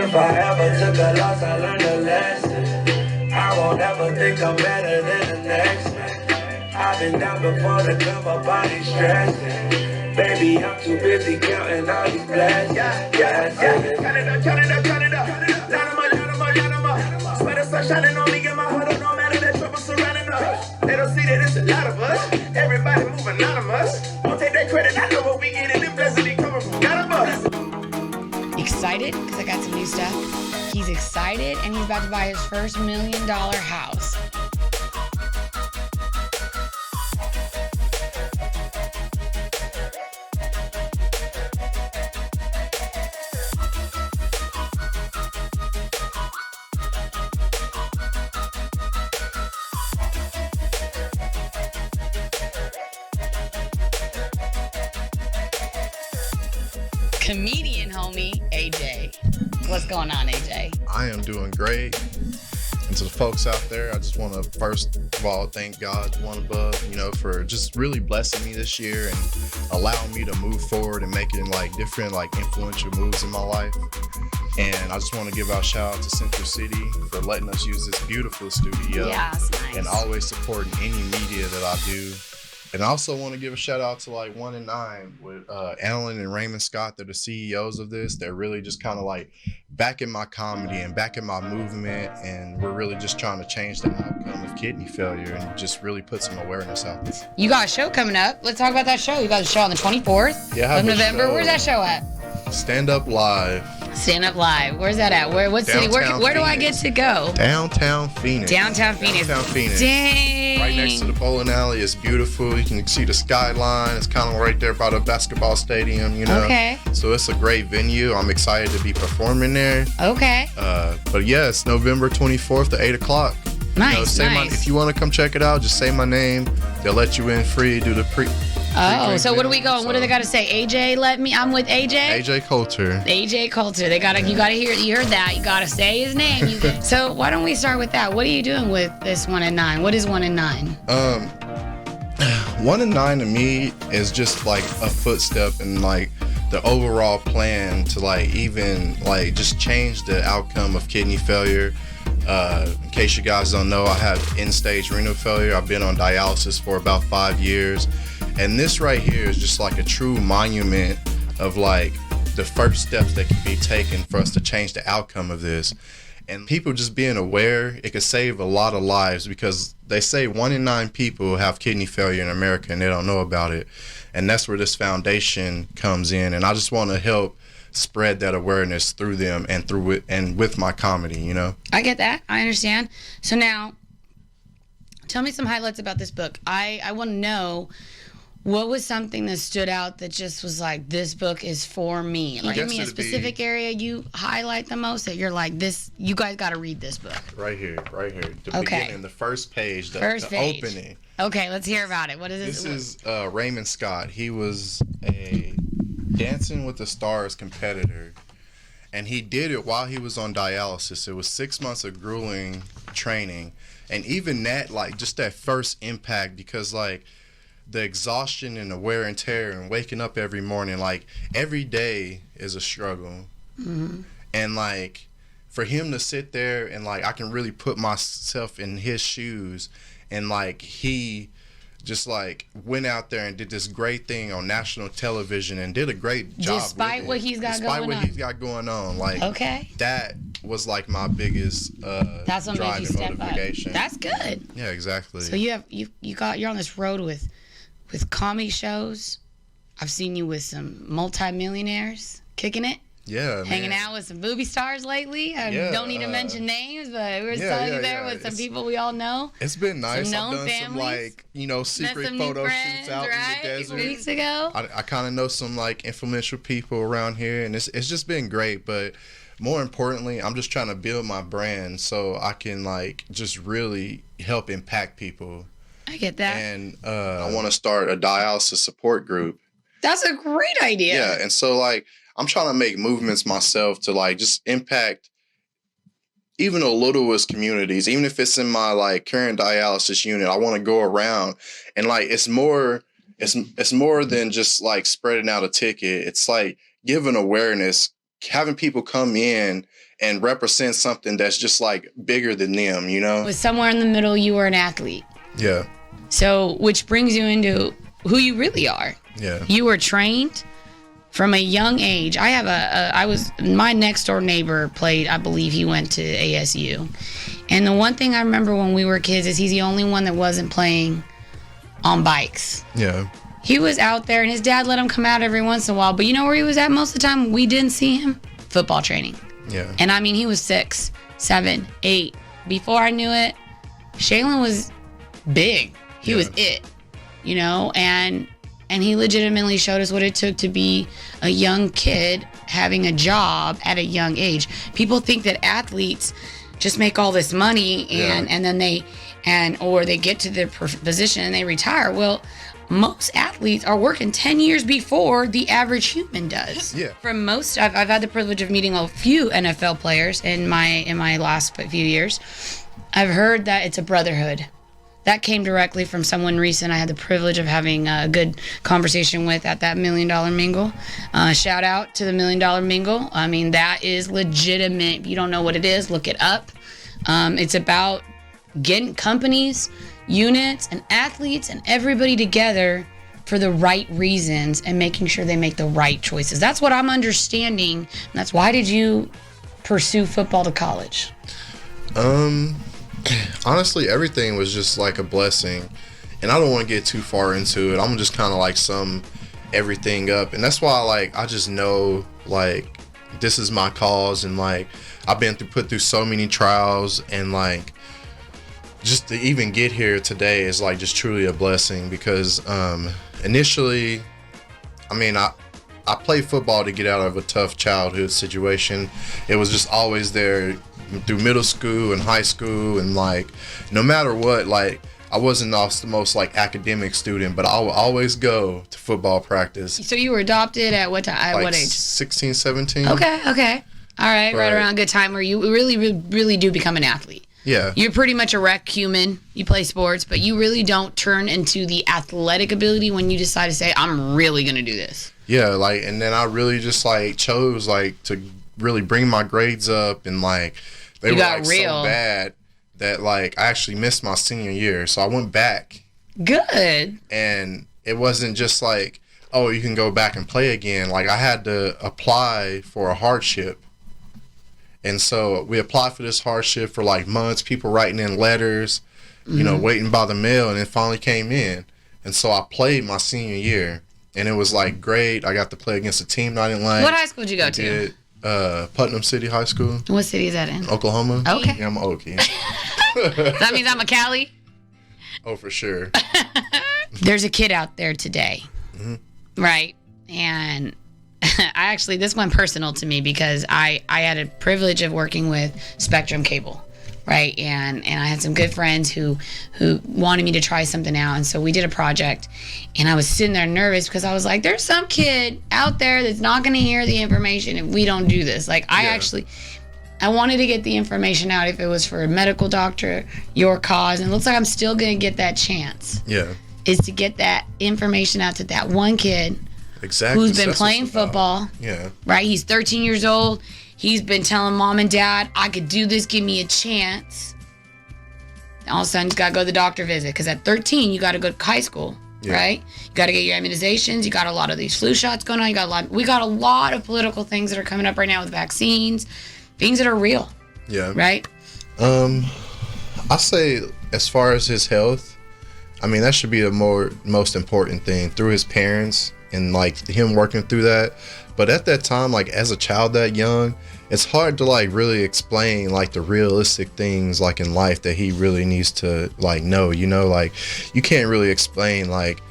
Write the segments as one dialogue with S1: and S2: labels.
S1: If I ever took a loss, I learned a lesson. I won't ever think I'm better than the next man. I've been down before to come, my body's stressing. Baby, I'm too busy counting all these blessings. Yeah. Count it up. Line 'em up. Swear the sun shining on me, get my heart on, no matter the trouble surrounding us. They don't see that it's a lot of us. Everybody move anonymous. Don't take that credit, I know what we getting. The blessing coming from none of us.
S2: Excited? Because I got some new stuff. He's excited and he's about to buy his first $1 million house. Comedian homie, AJ. What's going on, AJ?
S3: I am doing great. And to the folks out there, I just want to first of all thank God, one above, for just really blessing me this year and allowing me to move forward and making different influential moves in my life. And I just want to give out a shout out to Central City for letting us use this beautiful studio.
S2: Yeah, it's nice.
S3: And always supporting any media that I do. And I also want to give a shout out to 1 and 9 with Alan and Raymond Scott. They're the CEOs of this. They're really just kind of backing my comedy and backing my movement. And we're really just trying to change the outcome of kidney failure and just really put some awareness out there.
S2: You got a show coming up. Let's talk about that show. You got a show on the 24th of November. Where's that show at?
S3: StandUP Live.
S2: StandUP Live. Where's that at? What city? Where do I get to go?
S3: Downtown Phoenix.
S2: Downtown Phoenix.
S3: Dang. Right next to the bowling alley. It's beautiful. You can see the skyline. It's kind of right there by the basketball stadium,
S2: Okay.
S3: So it's a great venue. I'm excited to be performing there.
S2: Okay.
S3: But yeah, it's November 24th at 8 o'clock.
S2: Nice,
S3: nice. If you want to come check it out, just say my name. They'll let you in free, do the
S2: so what are we going? What do they got to say? AJ, I'm with AJ?
S3: AJ Coulter.
S2: AJ Coulter. You gotta hear, you heard that. You gotta say his name. So why don't we start with that? What are you doing with this 1 and 9? What is 1 and 9?
S3: 1 and 9 to me is just a footstep in the overall plan to even just change the outcome of kidney failure. In case you guys don't know, I have end-stage renal failure. I've been on dialysis for about 5 years. And this right here is just a true monument of the first steps that can be taken for us to change the outcome of this. And people just being aware, it could save a lot of lives because they say 1 in 9 people have kidney failure in America and they don't know about it. And that's where this foundation comes in. And I just want to help spread that awareness through them and through it and with my comedy,
S2: I get that. I understand. So now, tell me some highlights about this book. I want to know, what was something that stood out that just was this book is for me? Give me a specific area you highlight the most that you're this, you guys got to read this book.
S3: Right here. The beginning, the first page, the opening.
S2: Okay, let's hear about it. What is this?
S3: This is Raymond Scott. He was a Dancing with the Stars competitor, and he did it while he was on dialysis. It was 6 months of grueling training, and even that, just that first impact, because the exhaustion and the wear and tear and waking up every morning, every day is a struggle. Mm-hmm. And for him to sit there and I can really put myself in his shoes, and he just went out there and did this great thing on national television and did a great job
S2: despite what he's got
S3: going on.
S2: Okay,
S3: that was my biggest
S2: that's what
S3: drive
S2: made you
S3: and
S2: step
S3: motivation.
S2: Up. That's good.
S3: Yeah, exactly.
S2: So you're on this road with comedy shows. I've seen you with some multi-millionaires kicking it.
S3: Yeah,
S2: hanging out with some movie stars lately. Don't need to mention names, but we were telling you there with some people we all know.
S3: It's been nice.
S2: Some known
S3: I've done
S2: families.
S3: Some secret photo shoots out in the desert.
S2: Weeks ago.
S3: I kind of know some influential people around here, and it's just been great. But more importantly, I'm just trying to build my brand so I can just really help impact people.
S2: I get that.
S3: And I want to start a dialysis support group.
S2: That's a great idea.
S3: Yeah, and so I'm trying to make movements myself to just impact even the littlest communities, even if it's in my current dialysis unit. I want to go around and it's more than just spreading out a ticket. It's giving awareness, having people come in and represent something that's just like bigger than them, you know?
S2: Was somewhere in the middle, you were an athlete.
S3: Yeah.
S2: So, which brings you into who you really are.
S3: Yeah.
S2: You were trained from a young age. My next door neighbor played, I believe he went to ASU. And the one thing I remember when we were kids is he's the only one that wasn't playing on bikes.
S3: Yeah.
S2: He was out there, and his dad let him come out every once in a while. But you know where he was at most of the time? We didn't see him. Football training.
S3: Yeah.
S2: And I mean, he was 6, 7, 8. Before I knew it, Shaylin was big. He was it, you know, and he legitimately showed us what it took to be a young kid having a job at a young age. People think that athletes just make all this money and then or they get to their position and they retire. Well, most athletes are working 10 years before the average human does.
S3: Yeah.
S2: From most, I've had the privilege of meeting a few NFL players in my last few years. I've heard that it's a brotherhood. That came directly from someone recent I had the privilege of having a good conversation with at that $1 Million Mingle. Shout out to the $1 Million Mingle. I mean, that is legitimate. If you don't know what it is, look it up. It's about getting companies, units, and athletes and everybody together for the right reasons and making sure they make the right choices. That's what I'm understanding. And that's why did you pursue football to college?
S3: Honestly, everything was just like a blessing, and I don't want to get too far into it. I'm just kind of like sum everything up, and that's why like I just know like this is my cause, and like I've been put through so many trials, and like just to even get here today is like just truly a blessing because initially, I mean I played football to get out of a tough childhood situation. It was just always there through middle school and high school, and like no matter what, like I wasn't the most like academic student, but I would always go to football practice.
S2: So you were adopted at what time? At
S3: like
S2: what age?
S3: 16, 17.
S2: Okay. All right, right around a good time where you really do become an athlete.
S3: Yeah.
S2: You're pretty much a rec human. You play sports, but you really don't turn into the athletic ability when you decide to say, I'm really going to do this.
S3: Yeah, like, and then I really just like chose like to really bring my grades up, and like they were like so bad that like I actually missed my senior year, so I went back.
S2: Good.
S3: And it wasn't just like, oh, you can go back and play again. Like I had to apply for a hardship, and so we applied for this hardship for like months. People writing in letters, you know, waiting by the mail, and it finally came in. And so I played my senior year, and it was like great. I got to play against a team that I didn't like.
S2: What high school did you go to?
S3: Putnam City High School.
S2: What city is that in?
S3: Oklahoma.
S2: Okay.
S3: Yeah, I'm an Okie.
S2: That means I'm a Cali?
S3: Oh, for sure.
S2: There's a kid out there today, right? And this went personal to me because I had a privilege of working with Spectrum Cable, right? And I had some good friends who wanted me to try something out, and so we did a project. And I was sitting there nervous because I was like, there's some kid out there that's not going to hear the information if we don't do this. Like, I wanted to get the information out if it was for a medical doctor, your cause, and it looks like I'm still going to get that chance.
S3: Yeah.
S2: Is to get that information out to that one kid who's been playing football.
S3: Yeah.
S2: Right? He's 13 years old. He's been telling mom and dad, I could do this, give me a chance. All of a sudden, he's got to go to the doctor visit because at 13, you got to go to high school. Yeah. Right? You got to get your immunizations. You got a lot of these flu shots going on. We got a lot of political things that are coming up right now with vaccines, things that are real.
S3: Yeah.
S2: Right?
S3: I say as far as his health, I mean, that should be the most important thing through his parents and like him working through that. But at that time, like as a child that young, it's hard to like really explain like the realistic things like in life that he really needs to like know, you know, like you can't really explain like,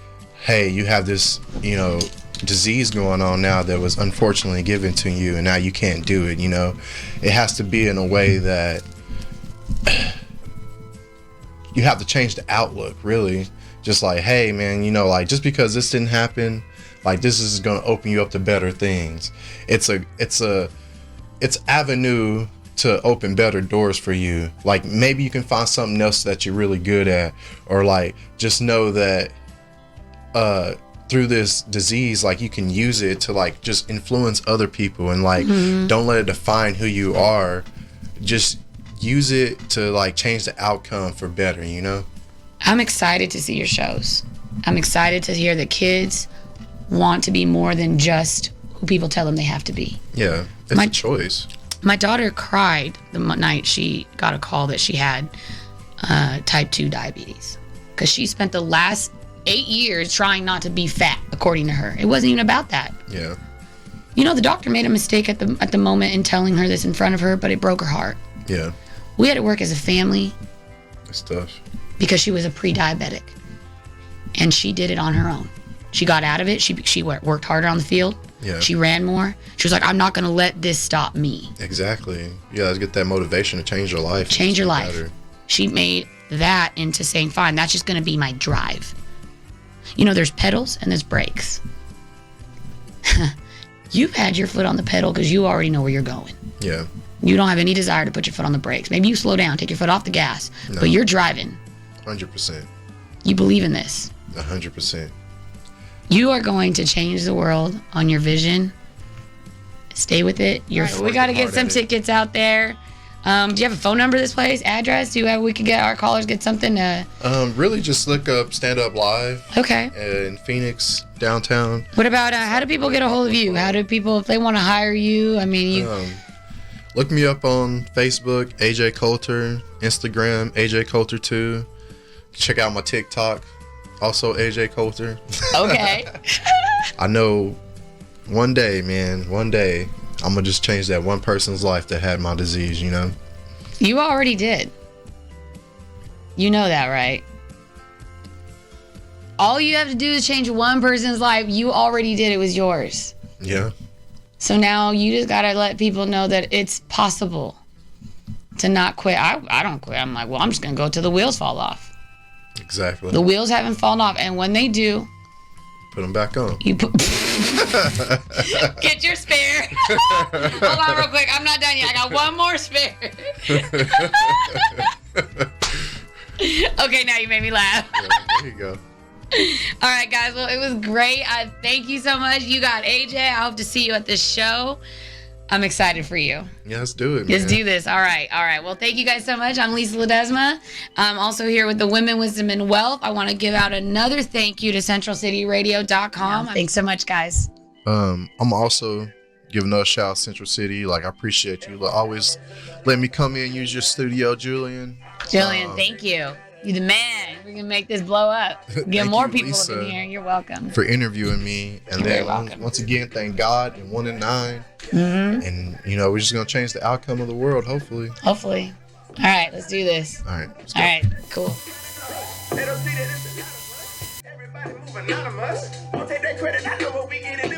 S3: hey, you have this, you know, disease going on now that was unfortunately given to you and now you can't do it, you know. It has to be in a way that you have to change the outlook, really. Just like, hey man, you know, like just because this didn't happen, like this is going to open you up to better things. It's avenue to open better doors for you. Like maybe you can find something else that you're really good at, or like just know that through this disease, like you can use it to like just influence other people, and like don't let it define who you are. Just use it to like change the outcome for better, you know?
S2: I'm excited to see your shows. I'm excited to hear that kids want to be more than just who people tell them they have to be.
S3: Yeah, it's a choice.
S2: My daughter cried the night she got a call that she had type 2 diabetes, because she spent the last 8 years trying not to be fat, according to her. It wasn't even about that.
S3: Yeah.
S2: You know, the doctor made a mistake at the moment in telling her this in front of her, but it broke her heart.
S3: Yeah.
S2: We had to work as a family.
S3: It's tough.
S2: Because she was a pre-diabetic. And she did it on her own. She got out of it. She worked harder on the field.
S3: Yeah.
S2: She ran more. She was like, I'm not going to let this stop me.
S3: Exactly. Yeah, let's get that motivation to change your life.
S2: Change your life. Better. She made that into saying, fine, that's just going to be my drive. You know, there's pedals and there's brakes. You've had your foot on the pedal because you already know where you're going.
S3: Yeah.
S2: You don't have any desire to put your foot on the brakes. Maybe you slow down, take your foot off the gas, but you're driving.
S3: 100%.
S2: You believe in this.
S3: 100%.
S2: You are going to change the world on your vision. Stay with it. We got to get some tickets out there. Do you have a phone number, this place, address? We could get our callers get something to...
S3: Really just look up StandUP Live.
S2: Okay.
S3: In Phoenix, downtown.
S2: What about, how do people get a hold of you? How do people, if they want to hire you, I mean,
S3: look me up on Facebook, AJ Coulter, Instagram, AJ Coulter 2. Check out my TikTok, also AJ Coulter.
S2: Okay.
S3: I know one day, I'm going to just change that one person's life that had my disease, you know?
S2: You already did. You know that, right? All you have to do is change one person's life. You already did. It was yours.
S3: Yeah.
S2: So now you just got to let people know that it's possible to not quit. I don't quit. I'm like, well, I'm just going to go till the wheels fall off.
S3: Exactly.
S2: The wheels haven't fallen off. And when they do,
S3: put them back on.
S2: You put... Get your spare. Hold on real quick. I'm not done yet. I got one more spare. Okay, now you made me laugh.
S3: Yeah, there you go.
S2: All right, guys. Well, it was great. Thank you so much. You got AJ. I hope to see you at this show. I'm excited for you.
S3: Yeah, let's do it, man.
S2: Let's do this. All right. Well, thank you guys so much. I'm Lisa Ledesma. I'm also here with the Women, Wisdom, and Wealth. I want to give out another thank you to CentralCityRadio.com. Yeah, thanks so much, guys.
S3: I'm also giving a shout out Central City. Like, I appreciate you. Always let me come in and use your studio, Julian.
S2: Thank you. You're the man. We're going to make this blow up. Get more people up in here. You're welcome.
S3: For interviewing me. And
S2: You're
S3: then once again, thank God and 1 in 9. Mm-hmm. And, we're just going to change the outcome of the world, hopefully.
S2: All right, let's do this.
S3: All right.
S2: All right, cool.
S1: They don't see that everybody moving anonymous. Don't take that credit. I know what we get into.